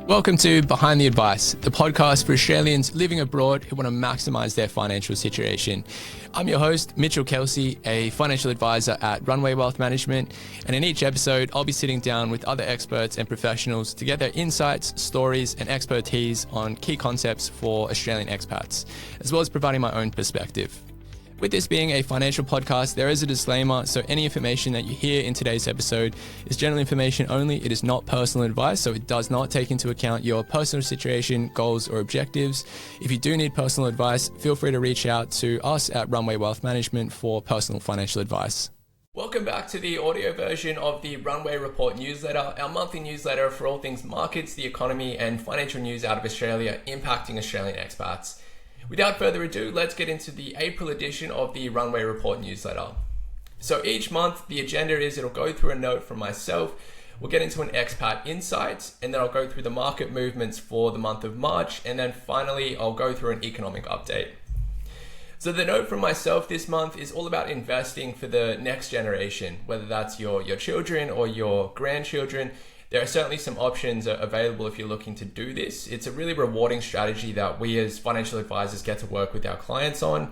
Welcome to Behind the Advice, the podcast for Australians living abroad who want to maximise their financial situation. I'm your host, Mitchell Kelsey, a financial advisor at Runway Wealth Management, and in each episode, I'll be sitting down with other experts and professionals to get their insights, stories, and expertise on key concepts for Australian expats, as well as providing my own perspective. With this being a financial podcast, there is a disclaimer, so any information that you hear in today's episode is general information only. It is not personal advice, so it does not take into account your personal situation, goals, or objectives. If you do need personal advice, feel free to reach out to us at Runway Wealth Management for personal financial advice. Welcome back to the audio version of the Runway Report Newsletter, our monthly newsletter for all things markets, the economy, and financial news out of Australia impacting Australian expats. Without further ado, let's get into the April edition of the Runway Report Newsletter. So each month, the agenda is it'll go through a note from myself, we'll get into an Expat Insight, and then I'll go through the market movements for the month of March, and then finally, I'll go through an economic update. So the note from myself this month is all about investing for the next generation, whether that's your children or your grandchildren. There are certainly some options available if you're looking to do this. It's a really rewarding strategy that we as financial advisors get to work with our clients on.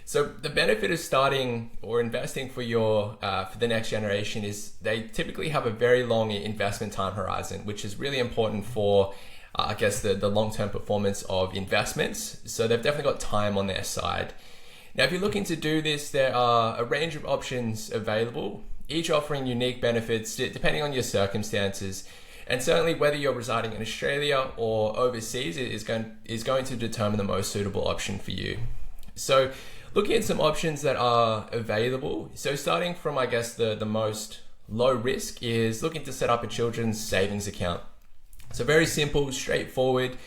So the benefit of starting or investing for the next generation is they typically have a very long investment time horizon, which is really important for, the long-term performance of investments. So they've definitely got time on their side. Now, if you're looking to do this, there are a range of options available, each offering unique benefits depending on your circumstances, and certainly whether you're residing in Australia or overseas is going to determine the most suitable option for you. So looking at some options that are available, so starting from the most low risk is looking to set up a children's savings account. So very simple, straightforward.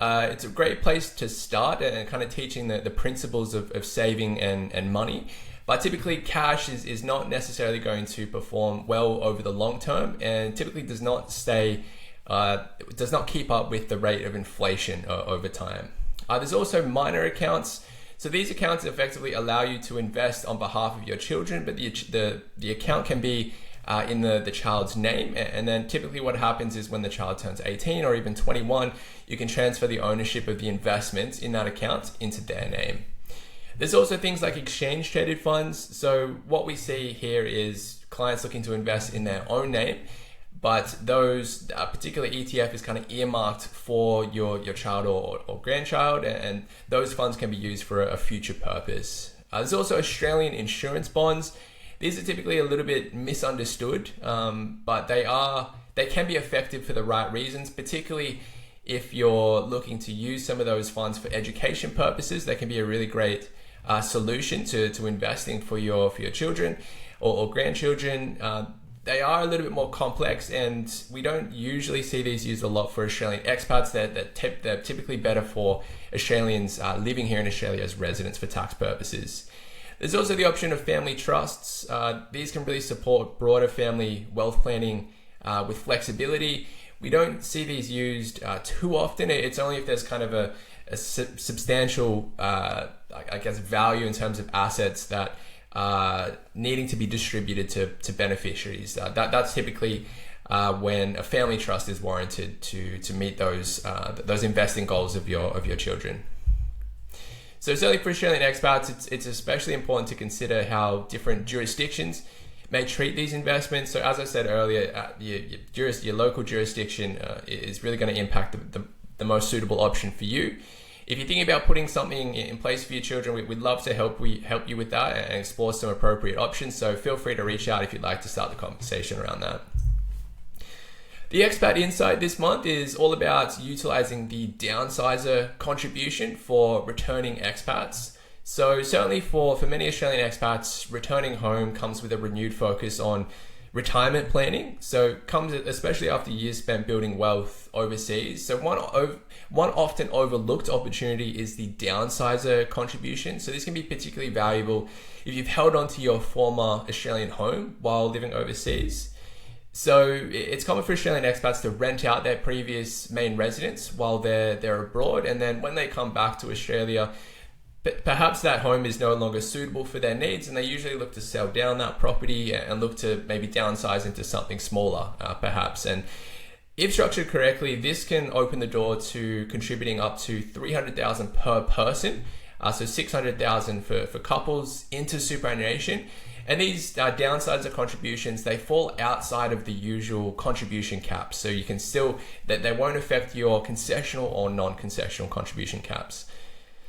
It's a great place to start and kind of teaching the principles of saving and money. But typically cash is not necessarily going to perform well over the long term, and typically does not keep up with the rate of inflation over time. There's also minor accounts. So these accounts effectively allow you to invest on behalf of your children, but the account can be in the child's name. And then typically what happens is when the child turns 18 or even 21, you can transfer the ownership of the investments in that account into their name. There's also things like exchange traded funds. So what we see here is clients looking to invest in their own name, but those particular ETF is kind of earmarked for your child or grandchild, and those funds can be used for a future purpose. There's also Australian insurance bonds. These are typically a little bit misunderstood, but they can be effective for the right reasons, particularly if you're looking to use some of those funds for education purposes. They can be a really great solution to investing for your children or grandchildren. They are a little bit more complex, and we don't usually see these used a lot for Australian expats. They're typically better for Australians living here in Australia as residents for tax purposes. There's also the option of family trusts. These can really support broader family wealth planning with flexibility. We don't see these used too often. It's only if there's kind of a substantial, value in terms of assets that needing to be distributed to beneficiaries. That's typically when a family trust is warranted to meet those investing goals of your children. So certainly for Australian expats, it's especially important to consider how different jurisdictions may treat these investments. So as I said earlier, your local jurisdiction is really going to impact the most suitable option for you. If you're thinking about putting something in place for your children, we'd love to help you with that and explore some appropriate options. So feel free to reach out if you'd like to start the conversation around that. The Expat Insight this month is all about utilizing the Downsizer Contribution for returning expats. So certainly for many Australian expats, returning home comes with a renewed focus on retirement planning. So comes especially after years spent building wealth overseas. So one often overlooked opportunity is the Downsizer Contribution. So this can be particularly valuable if you've held on to your former Australian home while living overseas. So it's common for Australian expats to rent out their previous main residence while they're abroad, and then when they come back to Australia, perhaps that home is no longer suitable for their needs, and they usually look to sell down that property and look to maybe downsize into something smaller, perhaps. And If structured correctly, this can open the door to contributing up to $300,000 per person, so $600,000 for couples into superannuation. And these Downsizer contributions, they fall outside of the usual contribution caps, so you can still, that they won't affect your concessional or non-concessional contribution caps.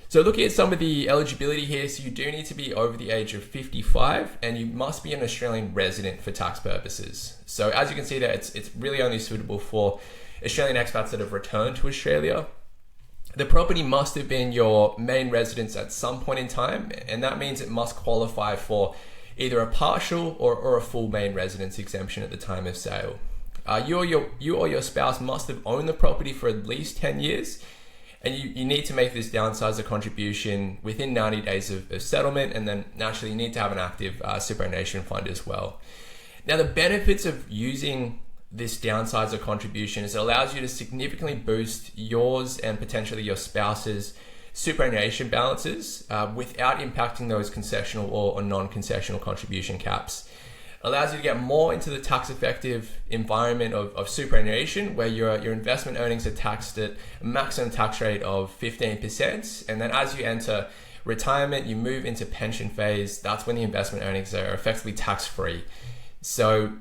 So looking at some of the eligibility here, so you do need to be over the age of 55 and you must be an Australian resident for tax purposes. So as you can see there, it's really only suitable for Australian expats that have returned to Australia. The property must have been your main residence at some point in time, and that means it must qualify for either a partial or a full main residence exemption at the time of sale. You or your spouse must have owned the property for at least 10 years, and you need to make this Downsizer contribution within 90 days of settlement, and then naturally you need to have an active superannuation fund as well. Now, the benefits of using this Downsizer contribution is it allows you to significantly boost yours and potentially your spouse's superannuation balances without impacting those concessional or non-concessional contribution caps. Allows you to get more into the tax effective environment of superannuation, where your investment earnings are taxed at a maximum tax rate of 15%. And then as you enter retirement, you move into pension phase. That's when the investment earnings are effectively tax free. So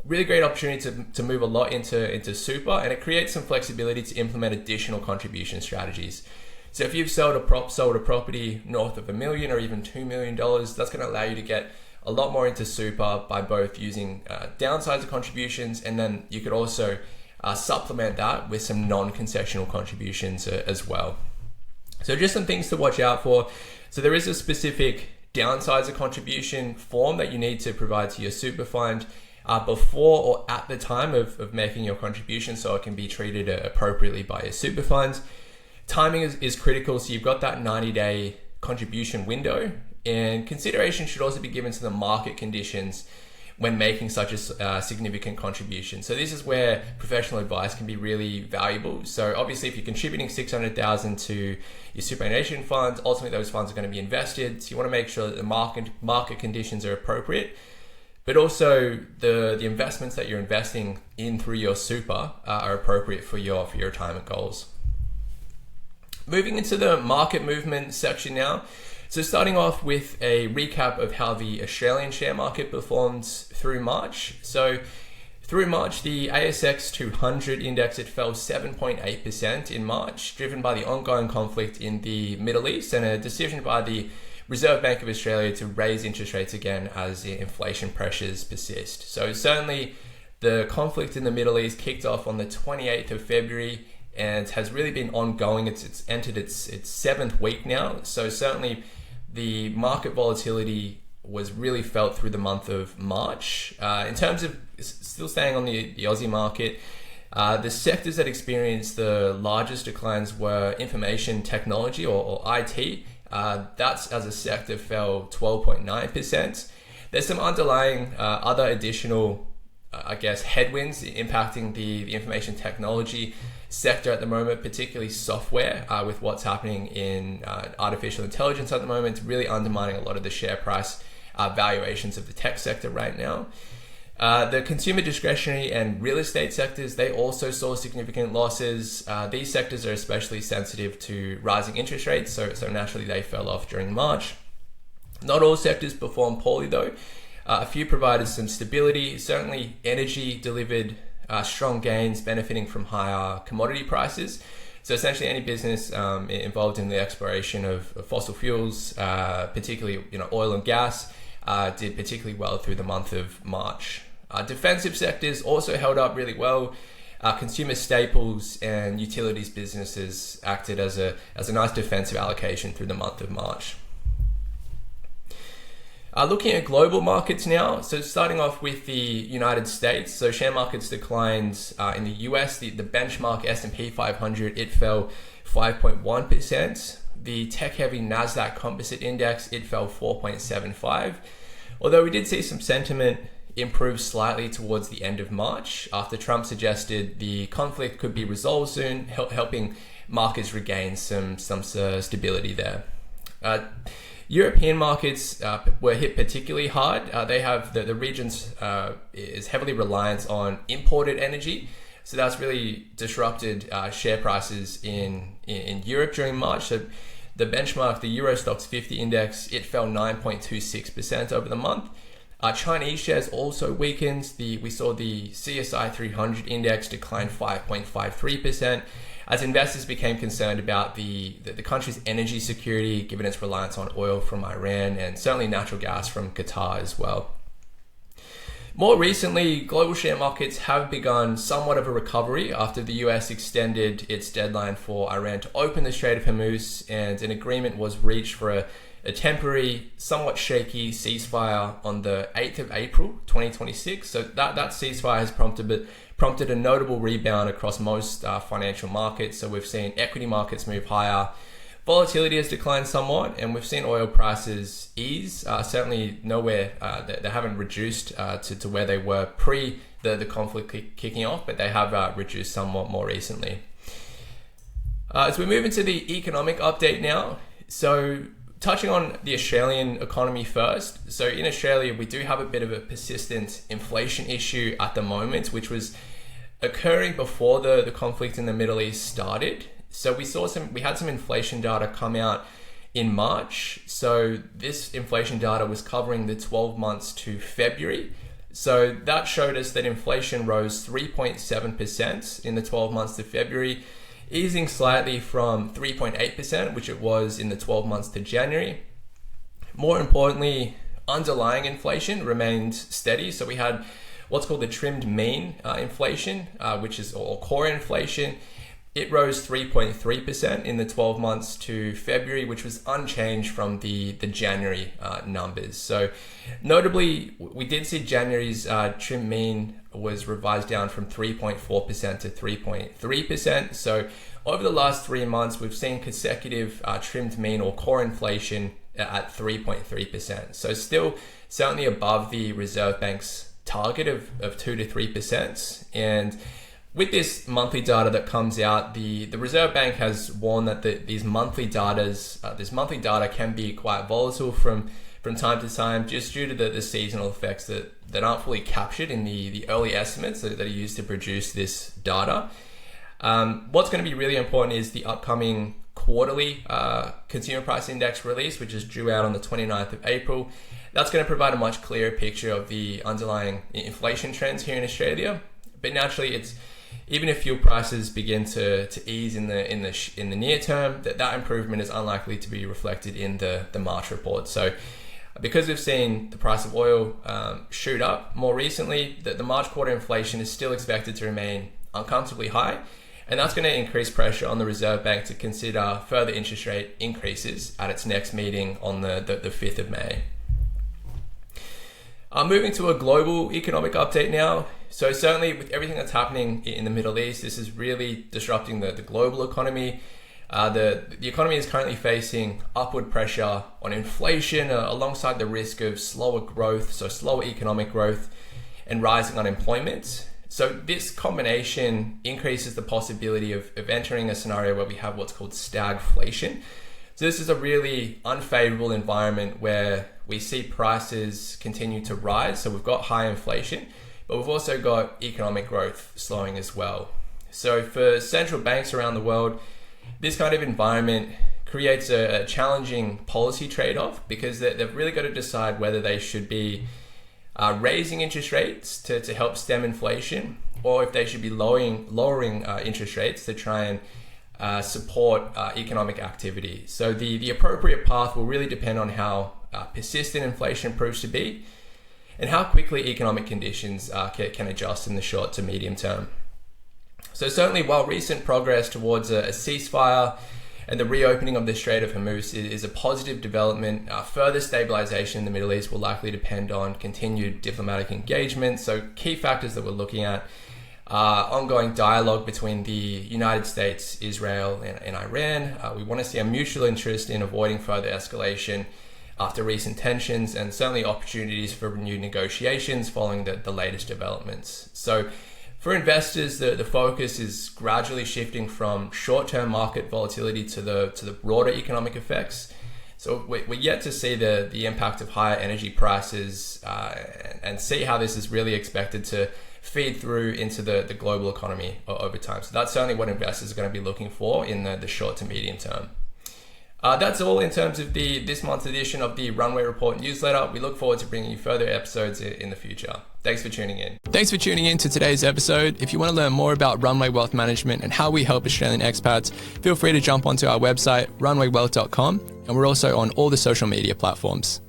really great opportunity to move a lot into super, and it creates some flexibility to implement additional contribution strategies. So if you've sold a property north of $1 million or even $2 million, that's going to allow you to get a lot more into super by both using Downsizer contributions, and then you could also supplement that with some non-concessional contributions as well. So just some things to watch out for. So there is a specific Downsizer contribution form that you need to provide to your super fund before or at the time of making your contribution, so it can be treated appropriately by your super fund. Timing is critical, so you've got that 90-day contribution window, and consideration should also be given to the market conditions when making such a significant contribution. So this is where professional advice can be really valuable. So obviously, if you're contributing $600,000 to your superannuation funds, ultimately those funds are going to be invested. So you want to make sure that the market conditions are appropriate, but also the investments that you're investing in through your super are appropriate for your retirement goals. Moving into the market movement section now. So starting off with a recap of how the Australian share market performed through March. So through March, the ASX 200 index, it fell 7.8% in March, driven by the ongoing conflict in the Middle East and a decision by the Reserve Bank of Australia to raise interest rates again as inflation pressures persist. So certainly the conflict in the Middle East kicked off on the 28th of February and has really been ongoing. It's entered its seventh week now. So certainly the market volatility was really felt through the month of March. In terms of still staying on the Aussie market, the sectors that experienced the largest declines were information technology or IT. That's as a sector fell 12.9%. There's some underlying other additional headwinds impacting the information technology sector at the moment, particularly software, with what's happening in artificial intelligence at the moment. It's really undermining a lot of the share price valuations of the tech sector right now. The consumer discretionary and real estate sectors, they also saw significant losses. These sectors are especially sensitive to rising interest rates, so naturally they fell off during March. Not all sectors performed poorly though. A few provided some stability. Certainly energy delivered strong gains, benefiting from higher commodity prices. So essentially any business involved in the exploration of fossil fuels, particularly oil and gas, did particularly well through the month of March. Defensive sectors also held up really well. Consumer staples and utilities businesses acted as a nice defensive allocation through the month of March. Looking at global markets now, so starting off with the United States, so share markets declined in the US. The benchmark S&P 500, it fell 5.1%. The tech-heavy NASDAQ Composite Index, it fell 4.75%. Although we did see some sentiment improve slightly towards the end of March after Trump suggested the conflict could be resolved soon, helping markets regain some stability there. European markets were hit particularly hard. They have the regions is heavily reliant on imported energy, So that's really disrupted share prices in Europe during March. So the benchmark, the Euro Stoxx 50 index, it fell 9.26% over the month. Chinese shares also weakened. We saw the CSI 300 index decline 5.53% as investors became concerned about the country's energy security, given its reliance on oil from Iran and certainly natural gas from Qatar as well. More recently, global share markets have begun somewhat of a recovery after the US extended its deadline for Iran to open the Strait of Hormuz, and an agreement was reached for a temporary, somewhat shaky ceasefire on the 8th of April 2026. So that ceasefire has prompted a notable rebound across most financial markets. So we've seen equity markets move higher. Volatility has declined somewhat, and we've seen oil prices ease. Certainly nowhere, they haven't reduced to where they were pre the conflict kicking off, but they have reduced somewhat more recently. As we move into the economic update now, so touching on the Australian economy first. So in Australia, we do have a bit of a persistent inflation issue at the moment, which was occurring before the conflict in the Middle East started. So we had some inflation data come out in March. So this inflation data was covering the 12 months to February. So that showed us that inflation rose 3.7% in the 12 months to February, easing slightly from 3.8%, which it was in the 12 months to January. More importantly, underlying inflation remained steady. So we had what's called the trimmed mean inflation, which is or core inflation. It rose 3.3% in the 12 months to February, which was unchanged from the January numbers. So notably, we did see January's trim mean was revised down from 3.4% to 3.3%. So over the last 3 months, we've seen consecutive trimmed mean or core inflation at 3.3%. So still certainly above the Reserve Bank's target of 2 to 3%. And with this monthly data that comes out, the Reserve Bank has warned that this monthly data can be quite volatile from time to time, just due to the seasonal effects that aren't fully captured in the early estimates that are used to produce this data. What's going to be really important is the upcoming quarterly consumer price index release, which is due out on the 29th of April. That's going to provide a much clearer picture of the underlying inflation trends here in Australia. But naturally, even if fuel prices begin to ease in the near term, that improvement is unlikely to be reflected in the March report. So because we've seen the price of oil shoot up more recently, the March quarter inflation is still expected to remain uncomfortably high, and that's going to increase pressure on the Reserve Bank to consider further interest rate increases at its next meeting on the 5th of May. Moving to a global economic update now. So certainly with everything that's happening in the Middle East, this is really disrupting the global economy. The economy is currently facing upward pressure on inflation alongside the risk of slower growth, so slower economic growth and rising unemployment. So this combination increases the possibility of entering a scenario where we have what's called stagflation. So this is a really unfavorable environment where we see prices continue to rise. So we've got high inflation, but we've also got economic growth slowing as well. So for central banks around the world, this kind of environment creates a challenging policy trade-off, because they've really got to decide whether they should be raising interest rates to help stem inflation, or if they should be lowering interest rates to try and support economic activity. So the appropriate path will really depend on how persistent inflation proves to be and how quickly economic conditions can adjust in the short to medium term. So certainly, while recent progress towards a ceasefire and the reopening of the Strait of Hormuz is a positive development, further stabilization in the Middle East will likely depend on continued diplomatic engagement. So key factors that we're looking at: ongoing dialogue between the United States, Israel, and Iran. We want to see a mutual interest in avoiding further escalation after recent tensions, and certainly opportunities for renewed negotiations following the latest developments. So for investors, the focus is gradually shifting from short-term market volatility to the broader economic effects. So we're yet to see the impact of higher energy prices and see how this is really expected to feed through into the global economy over time. So that's certainly what investors are going to be looking for in the short to medium term. That's all in terms of this month's edition of the Runway Report Newsletter. We look forward to bringing you further episodes in the future. Thanks for tuning in. Thanks for tuning in to today's episode. If you want to learn more about Runway Wealth Management and how we help Australian expats, feel free to jump onto our website, runwaywealth.com, and we're also on all the social media platforms.